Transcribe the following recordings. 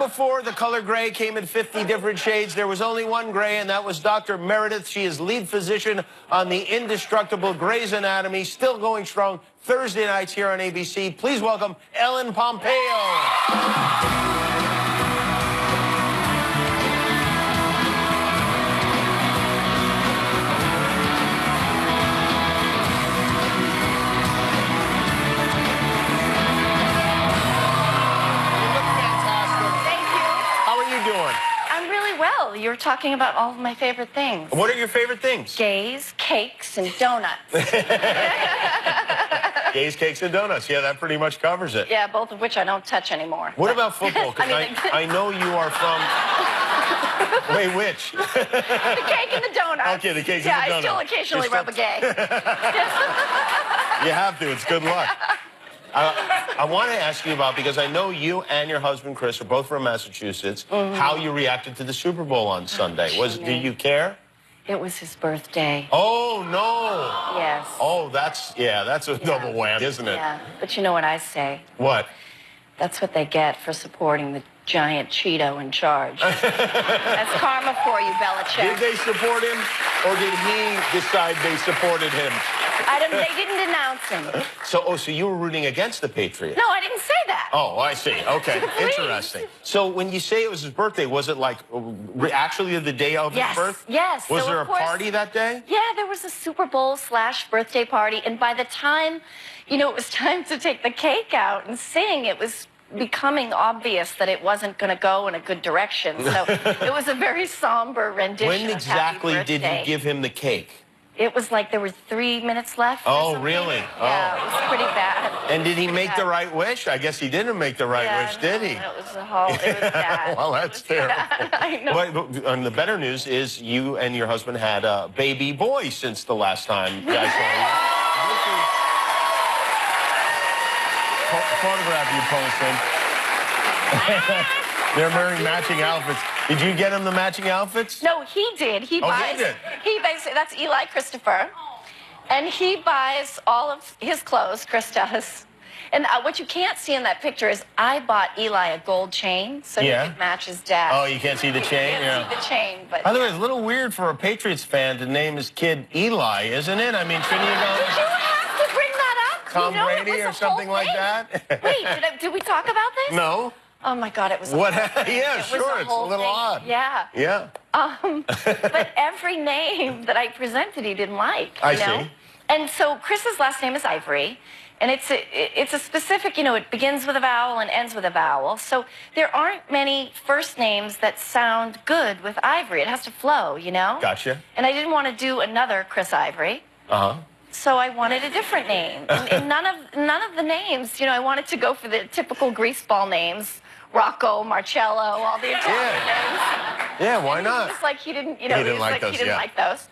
before, the color gray came in 50 different shades. There was only one gray, and that was Dr. Meredith. She is lead physician on the indestructible Grey's Anatomy, still going strong Thursday nights here on ABC. Please welcome Ellen Pompeo. I'm really well. You were talking about all of my favorite things. What are your favorite things? Gays, cakes, and donuts. Gays, cakes, and donuts. Yeah, that pretty much covers it. Yeah, both of which I don't touch anymore. What about football? Because I know you are from... Wait, which? The cake and the donuts. Okay, the cake and the donuts. Yeah, I still occasionally rub a gay. You have to. It's good luck. I want to ask you about, because I know you and your husband, Chris, are both from Massachusetts, how you reacted to the Super Bowl on Sunday. Did you care? It was his birthday. Oh, no. Yes. Oh, that's a double whammy, isn't it? Yeah, but you know what I say? What? That's what they get for supporting the giant Cheeto in charge. That's karma for you, Belichick. Did they support him, or did he decide they supported him? They didn't announce him. So you were rooting against the Patriots? No, I didn't say that. Oh, I see. Okay, interesting. So when you say it was his birthday, was it like actually the day of his birth? Yes. Was there a party that day? Yeah, there was a Super Bowl/birthday party, and by the time, it was time to take the cake out and sing, it was becoming obvious that it wasn't going to go in a good direction. So it was a very somber rendition. When exactly of Happy did you give him the cake? It was like there were 3 minutes left. Oh, really? Yeah, it was pretty bad. And did he make the right wish? I guess he didn't make the right wish, did he? It was bad. Well, that's terrible. I know. But, and the better news is you and your husband had a baby boy since the last time you guys saw you. Photograph you posted. They're wearing matching outfits. Did you get him the matching outfits? No, he did. He did. That's Eli Christopher. And he buys all of his clothes, Chris does. And what you can't see in that picture is I bought Eli a gold chain so he could match his dad. Oh, you can't see the chain? You can't see the chain. But by the way, it's a little weird for a Patriots fan to name his kid Eli, isn't it? I mean, shouldn't you go... Did you have to bring that up? Tom Brady or something like that? Wait, did we talk about this? No. Oh, my God, it was what? Yeah, sure, it's a little odd. Yeah. Yeah. But every name that I presented, he didn't like. I see. And so Chris's last name is Ivory, and it's a specific, it begins with a vowel and ends with a vowel. So there aren't many first names that sound good with Ivory. It has to flow, Gotcha. And I didn't want to do another Chris Ivory. Uh-huh. So I wanted a different name. And none of the names, I wanted to go for the typical greaseball names. Rocco, Marcello, all the Italian names. Yeah, why not? He was like, he didn't like those.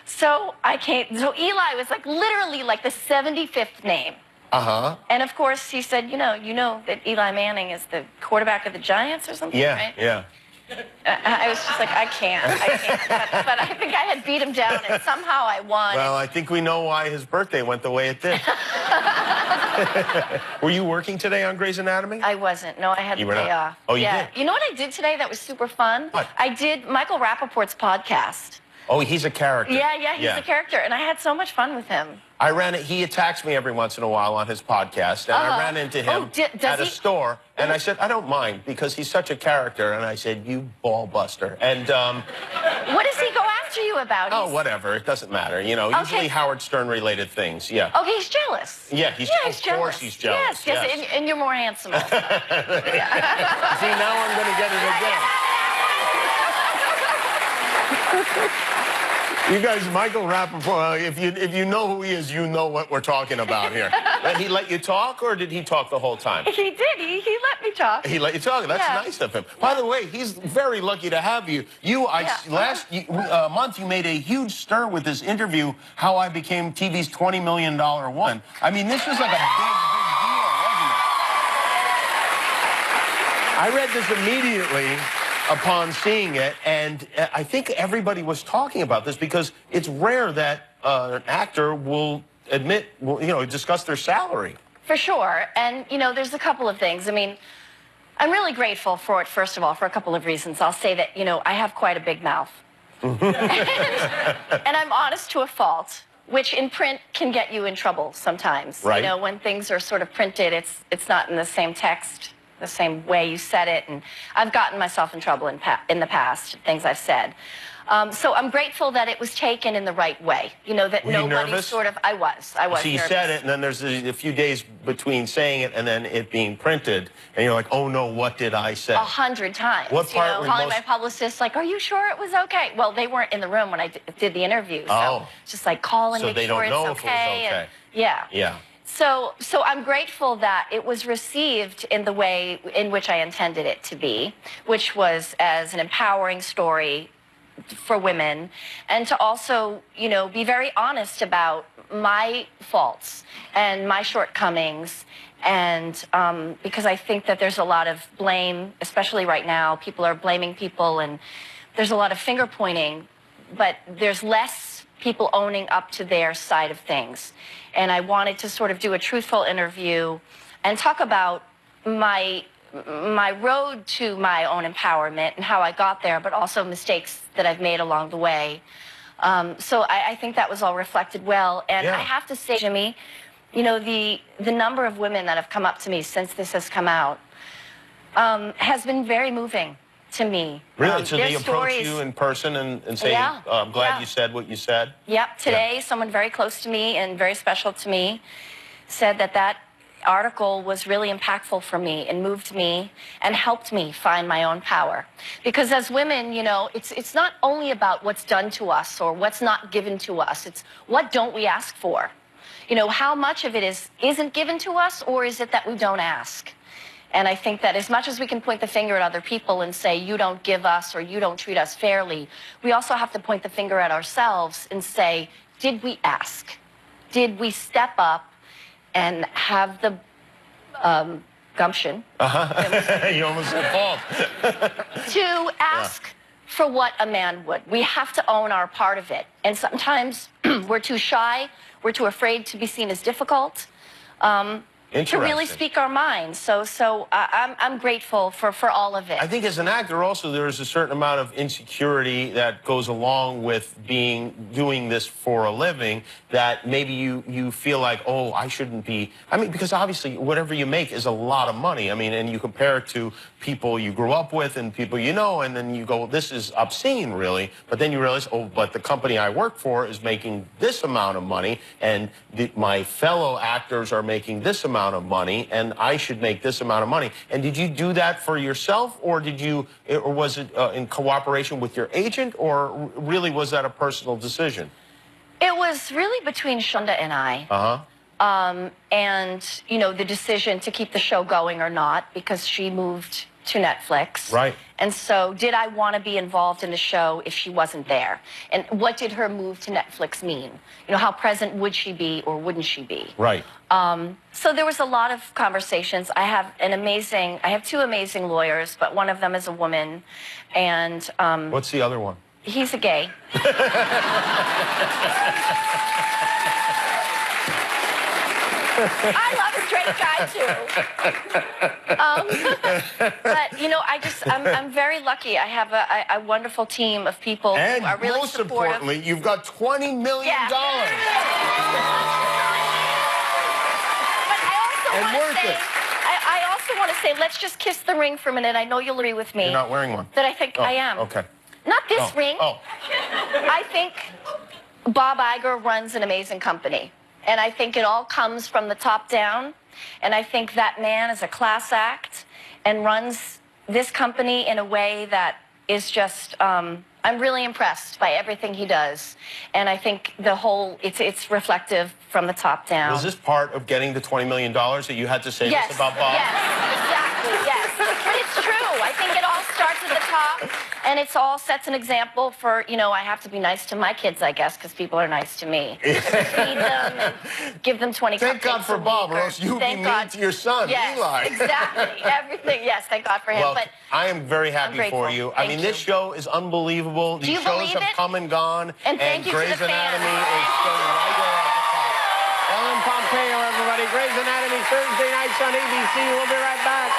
So so Eli was like literally like the 75th name. Uh-huh. And of course he said, you know that Eli Manning is the quarterback of the Giants or something, right? Yeah. I was just like, I can't. But I think I had beat him down, and somehow I won. Well, I think we know why his birthday went the way it did. Were you working today on Grey's Anatomy? I wasn't. No, I had the day off. Oh, you did? You know what I did today that was super fun? What? I did Michael Rappaport's podcast. Oh, he's a character. Yeah, he's a character, and I had so much fun with him. He attacks me every once in a while on his podcast, and I ran into him at a store, and I said, I don't mind, because he's such a character, and I said, you ball buster. And, what does he go after you about? Oh, whatever, it doesn't matter, usually Howard Stern-related things, yeah. Okay, he's jealous. Yeah, of course he's jealous. Yes, and you're more handsome. See, now I'm going to get it again. You guys, Michael Rappaport, if you know who he is, you know what we're talking about here. Did he let you talk, or did he talk the whole time? He did. He let me talk. He let you talk. That's nice of him. By the way, he's very lucky to have you. Last month, you made a huge stir with this interview, How I Became TV's $20 Million Woman. I mean, this was like a big deal, wasn't it? I read this immediately upon seeing it, and I think everybody was talking about this because it's rare that an actor will discuss their salary. For sure. And, there's a couple of things. I mean, I'm really grateful for it, first of all, for a couple of reasons. I'll say that, I have quite a big mouth. And I'm honest to a fault, which in print can get you in trouble sometimes. Right. When things are sort of printed, it's not in the same text, the same way you said it. And I've gotten myself in trouble in the past, things I've said. So I'm grateful that it was taken in the right way. That Were you nobody nervous? sort of, I was So you nervous. said it, and then there's a few days between saying it and then it being printed, and you're like, oh no, what did I say? 100 times. What part was calling most... my publicist, like, are you sure it was okay? Well, they weren't in the room when I did the interview, so just like call and so make they sure don't know it's if it was okay. okay. And, yeah. Yeah. So I'm grateful that it was received in the way in which I intended it to be, which was as an empowering story for women, and to also, be very honest about my faults and my shortcomings. And because I think that there's a lot of blame, especially right now, people are blaming people, and there's a lot of finger pointing, but there's less people owning up to their side of things. And I wanted to sort of do a truthful interview and talk about my road to my own empowerment and how I got there, but also mistakes that I've made along the way. So I think that was all reflected well. And I have to say, Jimmy, the number of women that have come up to me since this has come out has been very moving to me. Really? So they approach you in person and say, I'm glad you said what you said? Yep. Today, someone very close to me and very special to me said that article was really impactful for me and moved me and helped me find my own power. Because as women, it's not only about what's done to us or what's not given to us. It's what don't we ask for? How much of it isn't given to us, or is it that we don't ask? And I think that as much as we can point the finger at other people and say, you don't give us or you don't treat us fairly, we also have to point the finger at ourselves and say, did we ask? Did we step up and have the gumption you almost said fault. to ask for what a man would? We have to own our part of it. And sometimes we're too shy, we're too afraid to be seen as difficult, to really speak our minds. So I'm grateful for all of it. I think as an actor also there's a certain amount of insecurity that goes along with doing this for a living, that maybe you feel like, oh, I shouldn't be. I mean, because obviously whatever you make is a lot of money. I mean, and you compare it to people you grew up with and people and then you go, this is obscene, really. But then you realize, oh, but the company I work for is making this amount of money, and my fellow actors are making this amount of money, and I should make this amount of money. And did you do that for yourself, or was it in cooperation with your agent, or really was that a personal decision? It was really between Shonda and I. And, the decision to keep the show going or not, because she moved to Netflix. Right. And so did I want to be involved in the show if she wasn't there? And what did her move to Netflix mean? How present would she be or wouldn't she be? Right. So there was a lot of conversations. I have two amazing lawyers, but one of them is a woman. And what's the other one? He's a gay. I love a straight guy too. But I'm very lucky. I have a wonderful team of people and who are really most supportive. Importantly, you've got $20 million. But I also want to say, let's just kiss the ring for a minute. I know you'll agree with me. You're not wearing one. That I think I am. Okay. Not this ring. Oh. I think Bob Iger runs an amazing company. And I think it all comes from the top down. And I think that man is a class act and runs this company in a way that is just, I'm really impressed by everything he does. And I think it's reflective from the top down. Was this part of getting the $20 million that you had to say this about Bob? Yes, exactly, yes. But it's true. I think it all starts at the top, and it's all sets an example for, I have to be nice to my kids, I guess, because people are nice to me. Feed them and give them 20 Thank God for Bob, or else you'd be mean to your son, Eli. Exactly. Everything. Yes, thank God for him. Well, but I am very happy for you. I mean, this show is unbelievable. These shows have come and gone. And thank you to the fans. Grey's Anatomy is still right there at the top. Ellen Pompeo, everybody. Grey's Anatomy, Thursday nights on ABC. We'll be right back.